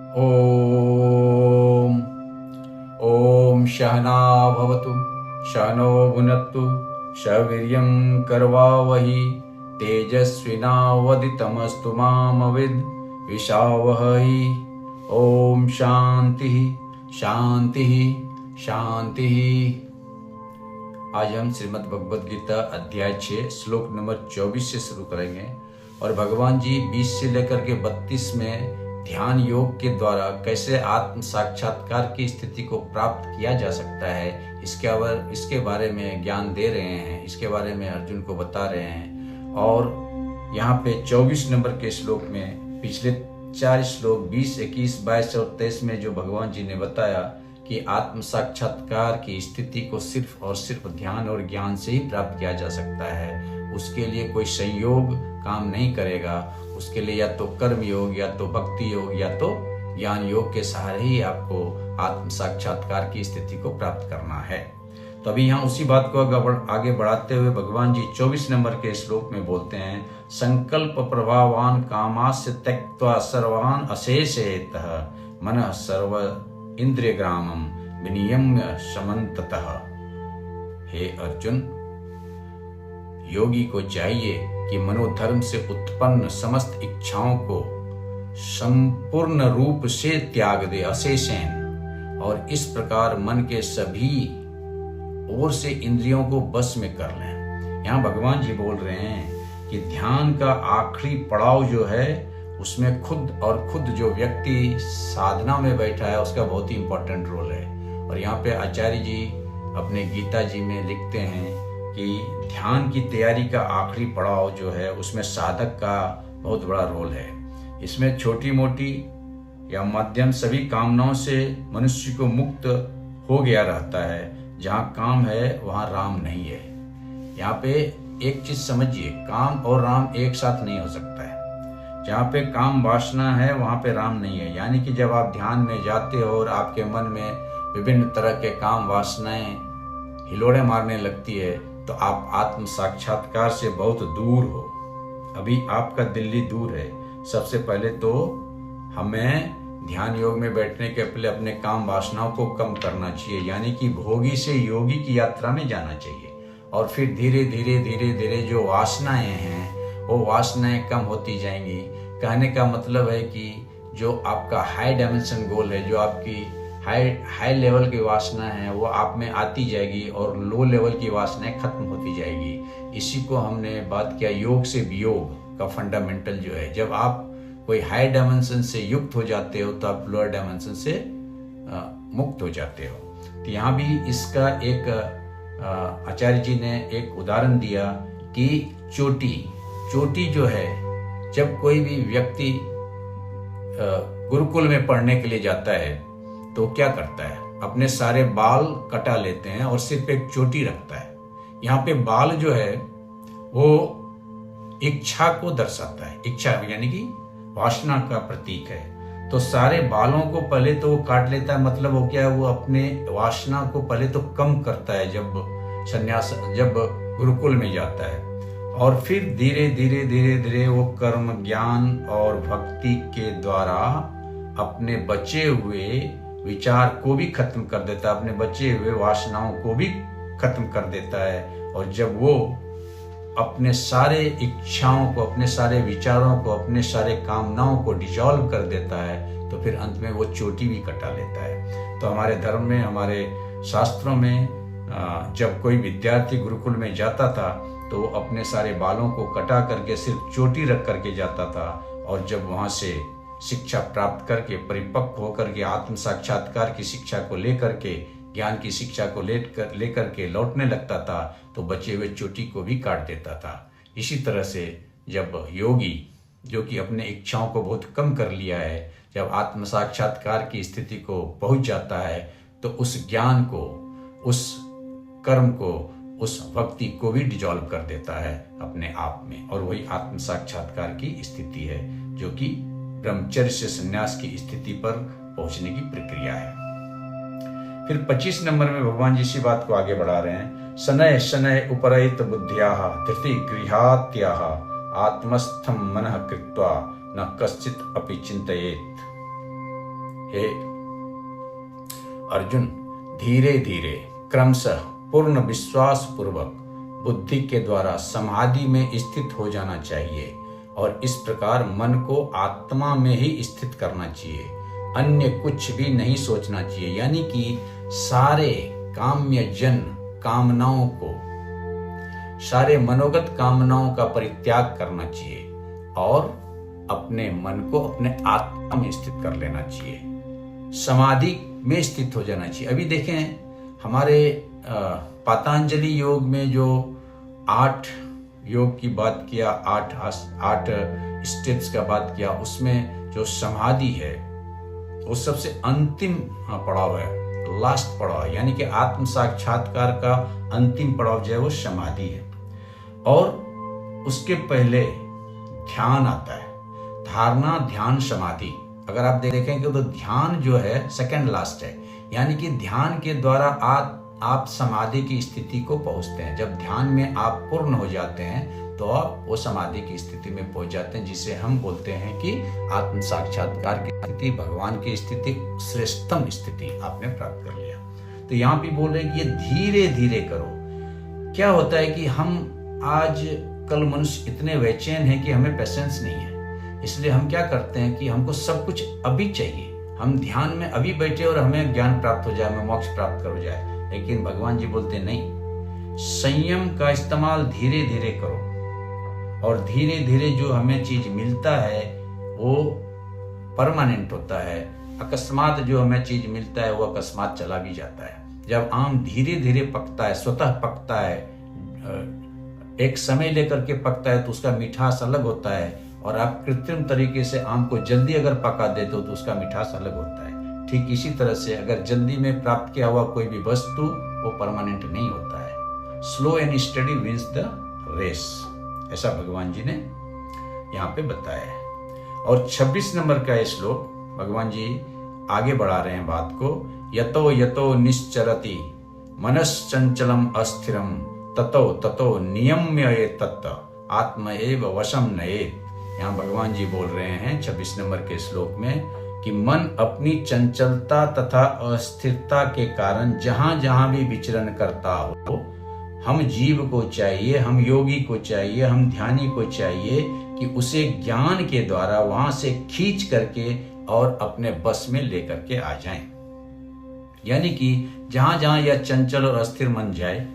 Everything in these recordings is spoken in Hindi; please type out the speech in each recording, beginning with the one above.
ओम ओम सहना भवतु सहनो भुनक्तु सवीर्यं करवावहि तेजस्विनावदितमस्तु मा विद्विषावहै। ओम शांति शांति शांति। आज हम श्रीमद् भगवद गीता अध्याय 6 श्लोक नंबर 24 से शुरू करेंगे और भगवान जी 20 से लेकर के 32 में ध्यान योग के द्वारा कैसे आत्म साक्षात्कार की स्थिति को प्राप्त किया जा सकता है इसके बारे में ज्ञान दे रहे हैं, इसके बारे में अर्जुन को बता रहे हैं। और यहाँ पे 24 नंबर के श्लोक में पिछले 4 श्लोक 20, 21, 22 और 23 में जो भगवान जी ने बताया कि आत्म साक्षात्कार की स्थिति को सिर्फ और सिर्फ ध्यान और ज्ञान से ही प्राप्त किया जा सकता है। उसके लिए कोई संयोग काम नहीं करेगा, उसके लिए या तो कर्म योग या तो भक्ति योग या तो ज्ञान योग के सहारे ही आपको आत्म साक्षात्कार की स्थिति को प्राप्त करना है। तो अभी यहाँ उसी बात को आगे बढ़ाते हुए भगवान जी 24 नंबर के श्लोक में बोलते हैं, संकल्प प्रभावान कामास्य त्यक्त्वा सर्वान अशेषेतः मनः सर्व इंद्रिय ग्रामम विनियम्य समन्ततः। हे अर्जुन, योगी को चाहिए कि मनोधर्म से उत्पन्न समस्त इच्छाओं को संपूर्ण रूप से त्याग दे अशेषेण, और इस प्रकार मन के सभी ओर से इंद्रियों को बस में कर लें। यहाँ भगवान जी बोल रहे हैं कि ध्यान का आखिरी पड़ाव जो है उसमें खुद जो व्यक्ति साधना में बैठा है उसका बहुत ही इंपॉर्टेंट रोल है। और यहाँ पे आचार्य जी अपने गीता जी में लिखते हैं कि ध्यान की तैयारी का आखिरी पड़ाव जो है उसमें साधक का बहुत बड़ा रोल है। इसमें छोटी मोटी या मध्यम सभी कामनाओं से मनुष्य को मुक्त हो गया रहता है। जहाँ काम है वहाँ राम नहीं है। यहाँ पे एक चीज समझिए, काम और राम एक साथ नहीं हो सकता है। जहाँ पे काम वासना है वहाँ पे राम नहीं है। यानी कि जब आप ध्यान में जाते हो और आपके मन में विभिन्न तरह के काम वासनाएं हिलोड़े मारने लगती है तो आप आत्म साक्षात्कार से बहुत दूर हो। अभी आपका दिल्ली दूर है। सबसे पहले तो हमें ध्यान योग में बैठने के पहले अपने काम वासनाओं को कम करना चाहिए, यानी कि भोगी से योगी की यात्रा में जाना चाहिए। और फिर धीरे धीरे जो वासनाएं हैं वो वासनाएं कम होती जाएंगी। कहने का मतलब है कि जो आपका हाई डायमेंशन गोल है, जो आपकी हाई लेवल की वासना है वो आप में आती जाएगी और लो लेवल की वासनाएं खत्म होती जाएगी। इसी को हमने बात किया योग से वियोग का फंडामेंटल जो है। जब आप कोई हाई डायमेंशन से युक्त हो जाते हो तो आप लोअर डायमेंशन से मुक्त हो जाते हो। तो यहाँ भी इसका एक आचार्य जी ने एक उदाहरण दिया कि चोटी जो है, जब कोई भी व्यक्ति गुरुकुल में पढ़ने के लिए जाता है तो क्या करता है, अपने सारे बाल कटा लेते हैं और सिर्फ एक चोटी रखता है। यहाँ पे बाल जो है वो इच्छा को दर्शाता है। इच्छा यानी कि वासना का प्रतीक है। तो सारे बालों को पहले तो वो काट लेता है, मतलब वो क्या है, वो अपने वासना को पहले तो कम करता है जब गुरुकुल में जाता है। और फिर धीरे धीरे वो कर्म ज्ञान और भक्ति के द्वारा अपने बचे हुए विचार को भी खत्म कर देता है, अपने बचे हुए वासनाओं को भी खत्म कर देता है। और जब वो अपने सारे इच्छाओं को, अपने सारे विचारों को, अपने सारे कामनाओं को डिजॉल्व कर देता है तो फिर अंत में वो चोटी भी कटा लेता है। तो हमारे धर्म में, हमारे शास्त्रों में जब कोई विद्यार्थी गुरुकुल में जाता था तो वो अपने सारे बालों को कटा करके सिर्फ चोटी रख करके जाता था। और जब वहां से शिक्षा प्राप्त करके परिपक्व होकर के आत्म साक्षात्कार की शिक्षा को लेकर के, ज्ञान की शिक्षा को लेकर के लौटने लगता था तो बचे हुए चोटी को भी काट देता था। इसी तरह से जब योगी जो कि अपने इच्छाओं को बहुत कम कर लिया है, जब आत्म साक्षात्कार की स्थिति को पहुंच जाता है तो उस ज्ञान को, उस कर्म को, उस भक्ति को भी डिजॉल्व कर देता है अपने आप में। और वही आत्म साक्षात्कार की स्थिति है जो कि ब्रह्मचर्य से संन्यास की स्थिति पर पहुंचने की प्रक्रिया है। फिर 25 नंबर में भगवान जी इसी बात को आगे बढ़ा रहे हैं, शनय शनय उपरहित बुद्धियाः धृति गृहात्याः आत्मस्थं मनः कृत्वा न कश्चित् अपि चिंतयेत्। हे अर्जुन, धीरे धीरे क्रमशः पूर्ण विश्वास पूर्वक बुद्धि के द्वारा समाधि में स्थित हो जाना चाहिए और इस प्रकार मन को आत्मा में ही स्थित करना चाहिए, अन्य कुछ भी नहीं सोचना चाहिए। यानी कि सारे काम्यजन कामनाओं को, सारे मनोगत कामनाओं का परित्याग करना चाहिए और अपने मन को अपने आत्मा में स्थित कर लेना चाहिए, समाधि में स्थित हो जाना चाहिए। अभी देखें हमारे पतंजलि योग में जो 8 योग की बात किया, 8 स्टेप्स का बात किया, उसमें जो समाधि है वो सबसे अंतिम पड़ाव है, लास्ट पड़ाव, यानी कि आत्म साक्षात्कार का अंतिम पड़ाव जो है वो समाधि है। और उसके पहले ध्यान आता है, धारणा, ध्यान, समाधि। अगर आप देखेंगे तो ध्यान जो है सेकंड लास्ट है, यानी कि ध्यान के द्वारा आप समाधि की स्थिति को पहुंचते हैं। जब ध्यान में आप पूर्ण हो जाते हैं तो आप वो समाधि की स्थिति में पहुंच जाते हैं, जिसे हम बोलते हैं कि आत्म साक्षात्कार की स्थिति, भगवान की स्थिति, श्रेष्ठतम स्थिति आपने प्राप्त कर लिया। तो यहाँ भी बोल रहे हैं कि ये धीरे धीरे करो। क्या होता है कि हम आज कल मनुष्य इतने बेचैन हैं कि हमें पेशेंस नहीं है, इसलिए हम क्या करते हैं कि हमको सब कुछ अभी चाहिए, हम ध्यान में अभी बैठे और हमें ज्ञान प्राप्त हो जाए, हमें मोक्ष प्राप्त हो जाए। लेकिन भगवान जी बोलते नहीं, संयम का इस्तेमाल धीरे धीरे करो और धीरे धीरे जो हमें चीज मिलता है वो परमानेंट होता है। अकस्मात जो हमें चीज मिलता है वो अकस्मात चला भी जाता है। जब आम धीरे धीरे पकता है, स्वतः पकता है, एक समय लेकर के पकता है तो उसका मिठास अलग होता है, और आप कृत्रिम तरीके से आम को जल्दी अगर पका देते हो तो उसका मिठास अलग होता है। ठीक इसी तरह से अगर जल्दी में प्राप्त किया हुआ कोई भी वस्तु वो परमानेंट नहीं होता है। Slow and steady wins the race, ऐसा भगवान जी ने यहाँ पे बताया है। और 26 नंबर का ये श्लोक भगवान जी आगे बढ़ा रहे हैं बात को। यतो यतो निश्चरति मनश्चंचलम अस्थिरम ततो ततो नियम्य तत्त आत्म एव वशम नयेत्। यहाँ भगवान जी बोल रहे हैं 26 नंबर के श्लोक में कि मन अपनी चंचलता तथा अस्थिरता के कारण जहां जहां भी विचरण करता हो, हम जीव को चाहिए, हम योगी को चाहिए, हम ध्यानी को चाहिए कि उसे ज्ञान के द्वारा वहां से खींच करके और अपने बस में लेकर के आ जाएं। यानी कि जहां जहां यह चंचल और अस्थिर मन जाए,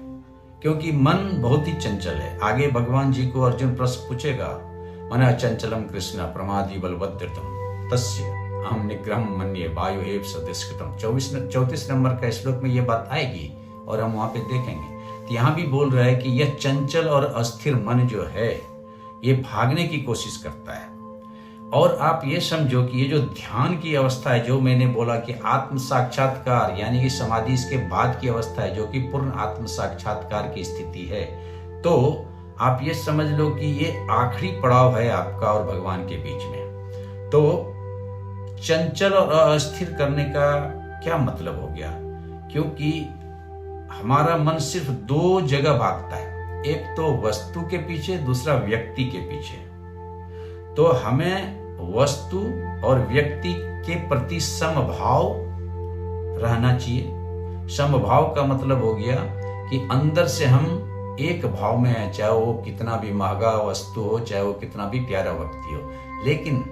क्योंकि मन बहुत ही चंचल है। आगे भगवान जी को अर्जुन प्रश्न पूछेगा, मन चंचलम कृष्ण प्रमादी बलवद्रतम तस्य अहम निग्रहम मन्ये वायुहेव सदृशकृतम। 34 नंबर का श्लोक में ये बात आएगी और हम वहां पे देखेंगे। तो यहाँ भी बोल रहा है कि यह चंचल और अस्थिर मन जो है ये भागने की कोशिश करता है। और आप ये समझो कि ये जो ध्यान की अवस्था है, जो मैंने बोला कि आत्म साक्षात्कार यानी कि समाधि इसके बाद की अवस्था है, जो कि पूर्ण आत्म साक्षात्कार की स्थिति है, तो आप ये समझ लो कि ये आखिरी पड़ाव है आपका और भगवान के बीच में। तो चंचल और अस्थिर करने का क्या मतलब हो गया? क्योंकि हमारा मन सिर्फ 2 जगह भागता है, एक तो वस्तु के पीछे, दूसरा व्यक्ति के पीछे। तो हमें वस्तु और व्यक्ति के प्रति समभाव रहना चाहिए। समभाव का मतलब हो गया कि अंदर से हम एक भाव में है, चाहे वो कितना भी महंगा वस्तु हो, चाहे वो कितना भी प्यारा व्यक्ति हो, लेकिन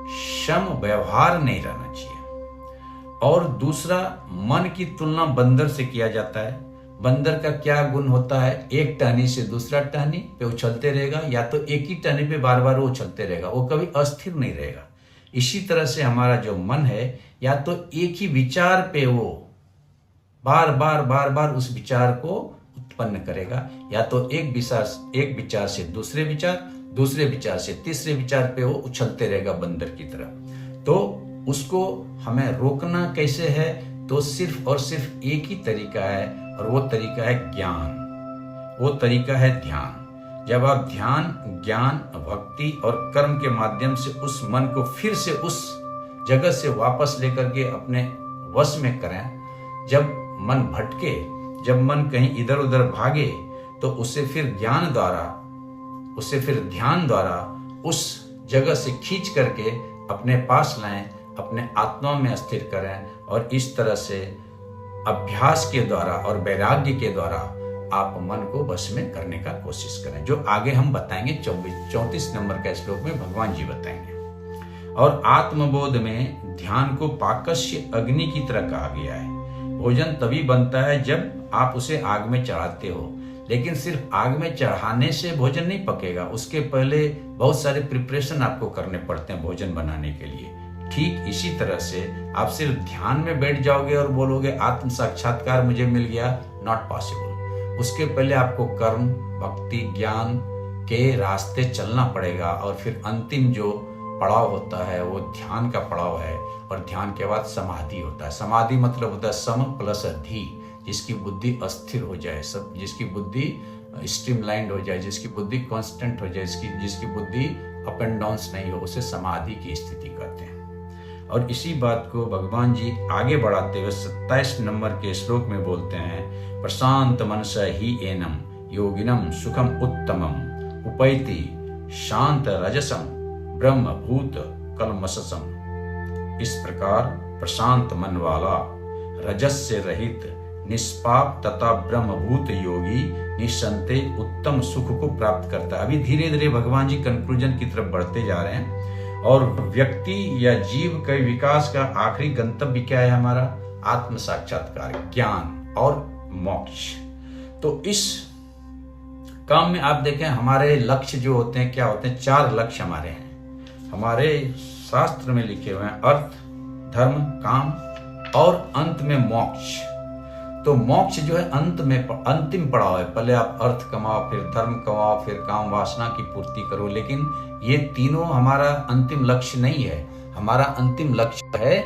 सम व्यवहार नहीं रहना चाहिए। और दूसरा, मन की तुलना बंदर से किया जाता है। बंदर का क्या गुण होता है? एक टहनी से दूसरा टहनी पे उछलते रहेगा, या तो एक ही टहनी पे बार बार वो उछलते रहेगा, वो कभी अस्थिर नहीं रहेगा। इसी तरह से हमारा जो मन है, या तो एक ही विचार पे वो बार बार उस विचार को उत्पन्न करेगा, या तो एक विचार से दूसरे विचार से तीसरे विचार पे वो उछलते रहेगा बंदर की तरह। तो उसको हमें रोकना कैसे है? तो सिर्फ और सिर्फ एक ही तरीका है, और वो तरीका है ज्ञान, वो तरीका है ध्यान। जब आप ध्यान, ज्ञान, भक्ति और कर्म के माध्यम से उस मन को फिर से उस जगह से वापस लेकर के अपने वश में करें, जब मन भटके, जब मन कहीं इधर उधर भागे, तो उसे फिर ज्ञान द्वारा, उसे फिर ध्यान द्वारा उस जगह से खींच करके अपने पास लाएं अपने आत्मा में स्थिर करें और इस तरह से अभ्यास के द्वारा और वैराग्य के द्वारा आप मन को वश में करने का कोशिश करें, जो आगे हम बताएंगे 34 नंबर का श्लोक में भगवान जी बताएंगे। और आत्मबोध में ध्यान को पाकस्य अग्नि की तरह कहा गया है। भोजन तभी बनता है जब आप उसे आग में चढ़ाते हो, लेकिन सिर्फ आग में चढ़ाने से भोजन नहीं पकेगा, उसके पहले बहुत सारे प्रिपरेशन आपको करने पड़ते हैं भोजन बनाने के लिए। ठीक इसी तरह से आप सिर्फ ध्यान में बैठ जाओगे और बोलोगे आत्म साक्षात्कार मुझे मिल गया, नॉट पॉसिबल। उसके पहले आपको कर्म, भक्ति, ज्ञान के रास्ते चलना पड़ेगा और फिर अंतिम जो पड़ाव होता है वो ध्यान का पड़ाव है। और ध्यान के बाद समाधि होता है। समाधि मतलब होता है सम प्लस धी, जिसकी बुद्धि अस्थिर हो जाए, सब जिसकी बुद्धि स्ट्रीमलाइंड हो जाए, जिसकी बुद्धि कांस्टेंट हो जाए, जिसकी बुद्धि अप एंड डाउन्स नहीं हो, उसे समाधि की स्थिति कहते हैं। और इसी बात को भगवान जी आगे बढ़ाते हुए 27 नंबर के श्लोक में बोलते हैं, प्रशांत मनस ही एनम योगिनम सुखम उत्तमम उपैति शांत रजसम ब्रह्म भूत कलमससम। इस प्रकार प्रशांत मन वाला, रजस से रहित, निष्पाप तथा ब्रह्मभूत योगी निसंदेह उत्तम सुख को प्राप्त करता है। अभी धीरे धीरे भगवान जी कंक्लूजन की तरफ बढ़ते जा रहे हैं। और व्यक्ति या जीव के विकास का आखिरी गंतव्य क्या है? हमारा आत्म साक्षात्कार, ज्ञान और मोक्ष। तो इस काम में आप देखें हमारे लक्ष्य जो होते हैं क्या होते हैं? 4 लक्ष्य हमारे हैं, हमारे शास्त्र में लिखे हुए हैं, अर्थ, धर्म, काम और अंत में मोक्ष। तो मोक्ष जो है अंत में अंतिम पड़ाव है। पहले आप अर्थ कमाओ, फिर धर्म कमाओ, फिर काम वासना की पूर्ति करो। लेकिन ये तीनों हमारा अंतिम लक्ष्य नहीं है। हमारा अंतिम लक्ष्य है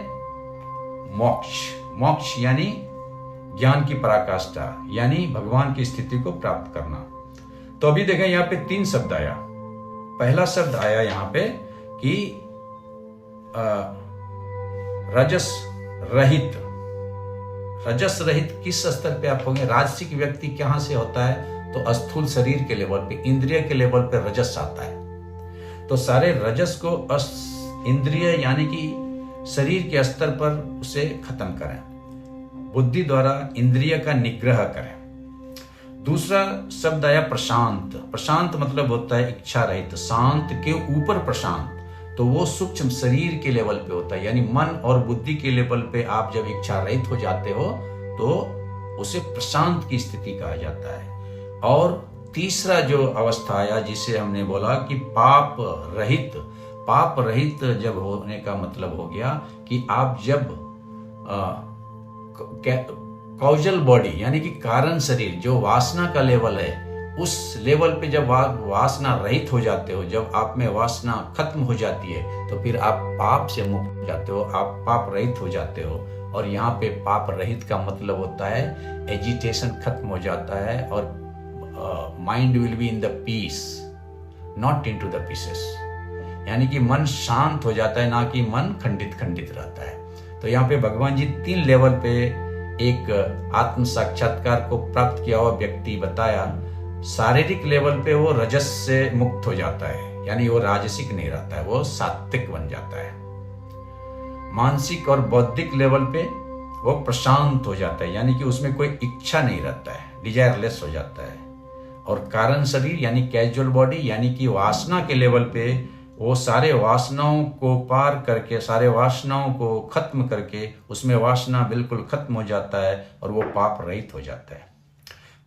मोक्ष। मोक्ष यानी ज्ञान की पराकाष्ठा, यानी भगवान की स्थिति को प्राप्त करना। तो अभी देखें यहाँ पे 3 शब्द आया। पहला शब्द आया यहाँ पे कि रजस रहित। रजस रहित किस स्तर पे आप होंगे? राजसिक व्यक्ति कहां से होता है? तो स्थूल शरीर के लेवल पे, इंद्रिय के लेवल पे रजस आता है। तो सारे रजस को इंद्रिय यानी कि शरीर के स्तर पर उसे खत्म करें, बुद्धि द्वारा इंद्रिय का निग्रह करें। दूसरा शब्द आया प्रशांत। प्रशांत मतलब होता है इच्छा रहित, शांत के ऊपर प्रशांत। तो वो सूक्ष्म शरीर के लेवल पे होता है, यानी मन और बुद्धि के लेवल पे आप जब इच्छा रहित हो जाते हो तो उसे प्रशांत की स्थिति कहा जाता है। और तीसरा जो अवस्था आया जिसे हमने बोला कि पाप रहित। पाप रहित जब होने का मतलब हो गया कि आप जब कॉजल बॉडी यानी कि कारण शरीर जो वासना का लेवल है, उस लेवल पे जब वासना रहित हो जाते हो, जब आप में वासना खत्म हो जाती है, तो फिर आप पाप से मुक्त हो जाते हो, आप पाप रहित हो जाते हो। और यहाँ पे पाप रहित का मतलब होता है एजिटेशन खत्म हो जाता है और mind will be in the peace, not into the pieces. यानी कि मन शांत हो जाता है, ना कि मन खंडित खंडित रहता है। तो यहाँ पे भगवान जी 3 लेवल पे एक आत्म साक्षात्कार को प्राप्त किया हुआ व्यक्ति बताया। शारीरिक लेवल पे वो रजस से मुक्त हो जाता है, यानी वो राजसिक नहीं रहता है, वो सात्विक बन जाता है। मानसिक और बौद्धिक लेवल पे वो प्रशांत हो जाता है, यानी कि उसमें कोई इच्छा नहीं रहता है, डिजायरलेस हो जाता है। और कारण शरीर यानी कैजुअल बॉडी, यानी कि वासना के लेवल पे वो सारे वासनाओं को पार करके, सारे वासनाओं को खत्म करके, उसमें वासना बिल्कुल खत्म हो जाता है और वो पाप रहित हो जाता है।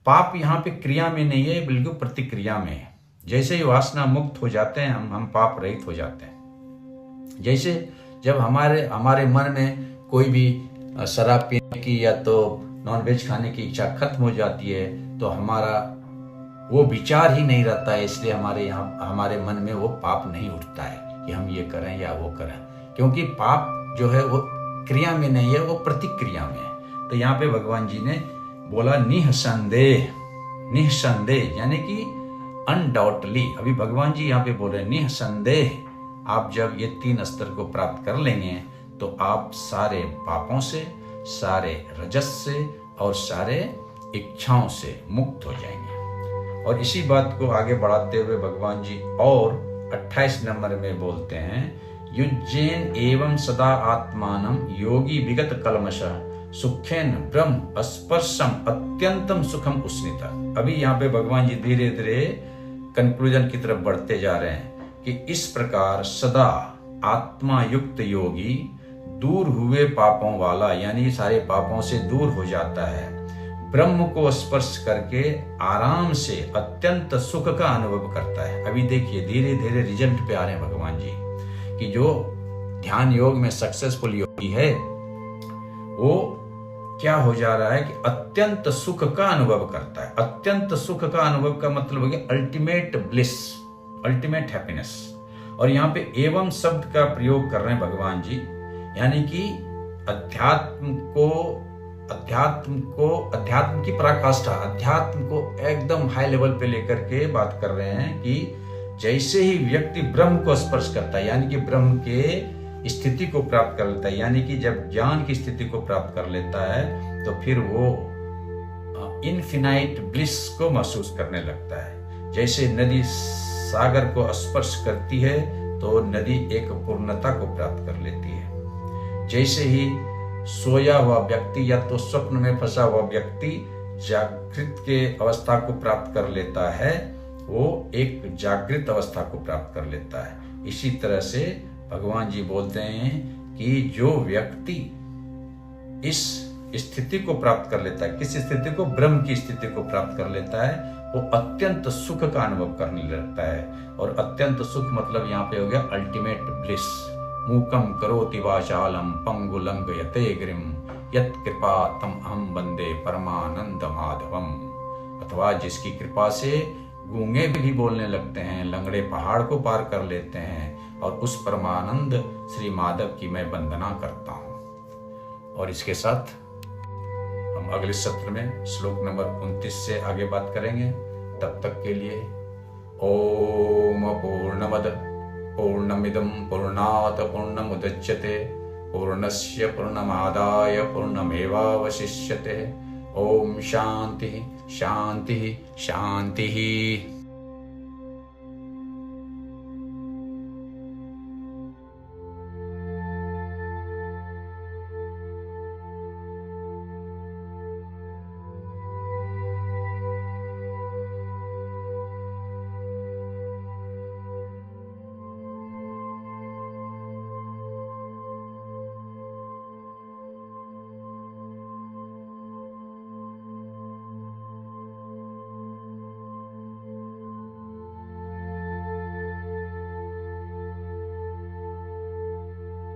पाप यहाँ पे क्रिया में नहीं है, बिल्कुल प्रतिक्रिया में है। जैसे ही वासना मुक्त हो जाते हैं हम पाप रहित हो जाते हैं। जैसे जब हमारे मन में कोई भी शराब पीने की या तो नॉनवेज खाने की इच्छा खत्म हो जाती है, तो हमारा वो विचार ही नहीं रहता है, इसलिए हमारे मन में वो पाप नहीं उठता है कि हम ये करें या वो करें, क्योंकि पाप जो है वो क्रिया में नहीं है, वो प्रतिक्रिया में है। तो यहाँ पे भगवान जी ने बोला निःसंदेह। निःसंदेह यानी कि अनडाउटली। अभी भगवान जी यहाँ पे बोल रहे निःसंदेह आप जब ये 3 स्तर को प्राप्त कर लेंगे तो आप सारे पापों से, सारे रजस से और सारे इच्छाओं से मुक्त हो जाएंगे। और इसी बात को आगे बढ़ाते हुए भगवान जी और 28 नंबर में बोलते हैं युज्येन एवं सदा आत्मानं योगी विगत कलमशः सुखेन ब्रह्म स्पर्शम अत्यंतम सुखम उष्णिता। अभी यहाँ पे भगवान जी धीरे धीरे कंक्लूजन की तरफ बढ़ते जा रहे हैं कि इस प्रकार सदा आत्मा युक्त योगी दूर हुए पापों वाला, यानी सारे पापों से दूर हो जाता है, ब्रह्म को स्पर्श करके आराम से अत्यंत सुख का अनुभव करता है। अभी देखिए धीरे धीरे रिजल्ट पे आ रहे हैं भगवान जी कि जो ध्यान योग में सक्सेसफुल योगी है वो क्या हो जा रहा है कि अत्यंत सुख का अनुभव करता है। अत्यंत सुख का अनुभव का मतलब हो गया अल्टीमेट ब्लिस, अल्टीमेट हैप्पीनेस। और यहाँ पे एवं शब्द का प्रयोग कर रहे हैं भगवान जी, यानी कि अध्यात्म की पराकाष्ठा, अध्यात्म को एकदम हाई लेवल पे लेकर के बात कर रहे हैं कि जैसे ही व्यक्ति ब्रह्म को स्पर्श करता है, यानी कि ब्रह्म के स्थिति को प्राप्त कर लेता है, यानी कि जब ज्ञान की स्थिति को प्राप्त कर लेता है तो फिर वो इनफिनाइट ब्लिस को महसूस करने लगता है। जैसे नदी सागर को स्पर्श करती है तो नदी एक पूर्णता को प्राप्त कर लेती है। जैसे ही सोया हुआ व्यक्ति या तो स्वप्न में फंसा हुआ व्यक्ति जागृत के अवस्था को प्राप्त कर लेता है, वो एक जागृत अवस्था को प्राप्त कर लेता है। इसी तरह से भगवान जी बोलते हैं कि जो व्यक्ति इस स्थिति को प्राप्त कर लेता है, किस स्थिति को, ब्रह्म की स्थिति को प्राप्त कर लेता है, वो अत्यंत सुख का अनुभव करने लगता है। और अत्यंत सुख मतलब यहाँ पे हो गया अल्टीमेट ब्लिस। मूकम करोति वाचालम पंगुलंघयते गिरिम यत् कृपा तम अहम वंदे परमानंद माधवम। अथवा जिसकी कृपा से गूंगे भी बोलने लगते हैं, लंगड़े पहाड़ को पार कर लेते हैं, और उस परमानंद श्री माधव की मैं वंदना करता हूं। और इसके साथ हम अगले सत्र में श्लोक नंबर 29 से आगे बात करेंगे। तब तक के लिए ओम पूर्णमद पूर्णमिदं पूर्णात् पूर्णमुदच्यते पूर्णस्य पूर्णमादाय पूर्णमेवावशिष्यते। ओम शांति शांति शांति।